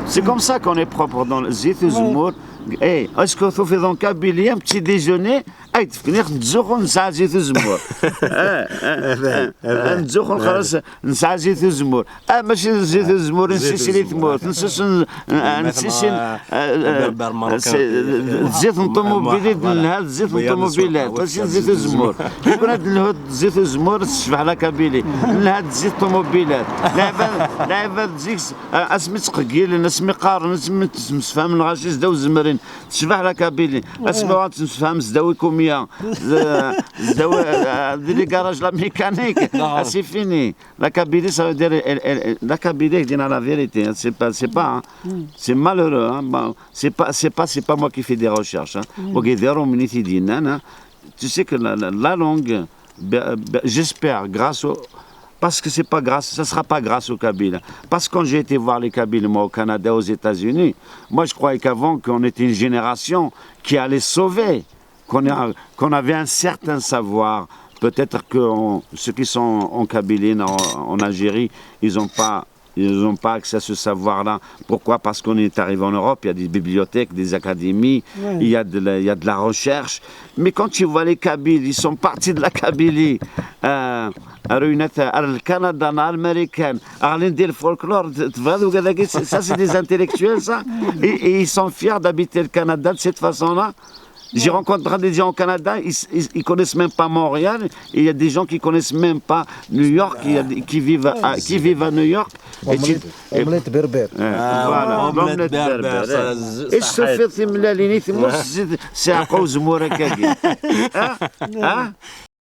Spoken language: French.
C'est comme ça qu'on est propre dans le zit zmour. ايه اسكو في ذون كابيليا بتي ديجوني اي تفكنيخ نتزوخو نسعى زيت الزمور نتزوخو خلاص نسعى زيت الزمور ماشي زيت الزمور نسيسي لي ثمور نسيسي زيت الطوموبيلات نهاد زيت الطوموبيلات ماشي زيت الزمور يكون هاد الهود زيت الزمور تشبح على كابيلي نهاد زيت الطوموبيلات لعبة زيك اسمي تقيل اسمي قارن اسمي تفهم الغاشي زداو الزمرين تشبح على كابيلي اسمي تفهم زداوي كوميا زداوي ديري كراج لا ميكانيك سي فيني لا كابيلي ça veut dire la Kabylie dit la vérité c'est pas c'est malheureux c'est pas moi qui fais des recherches tu sais que la langue j'espère grâce au parce que c'est pas grâce, ça sera pas grâce aux Kabyles. Parce que quand j'ai été voir les Kabyles, moi, au Canada, aux États-Unis, moi, je croyais qu'avant, qu'on était une génération qui allait sauver, qu'on avait un certain savoir. Peut-être que ceux qui sont en Kabylie, en Algérie, ils n'ont pas accès à ce savoir-là. Pourquoi? Parce qu'on est arrivé en Europe, il y a des bibliothèques, des académies, il y a de la recherche. Mais quand tu vois les Kabyles, ils sont partis de la Kabylie. Le Canada, l'Américain, le folklore, ça c'est des intellectuels, ça. Et ils sont fiers d'habiter le Canada de cette façon-là. J'ai rencontré des gens au Canada, ils connaissent même pas Montréal. Il y a des gens qui connaissent même pas New York, qui vivent à New York. Omelette berbère. Voilà, omelette berbère. Et je te fais c'est à cause de moi,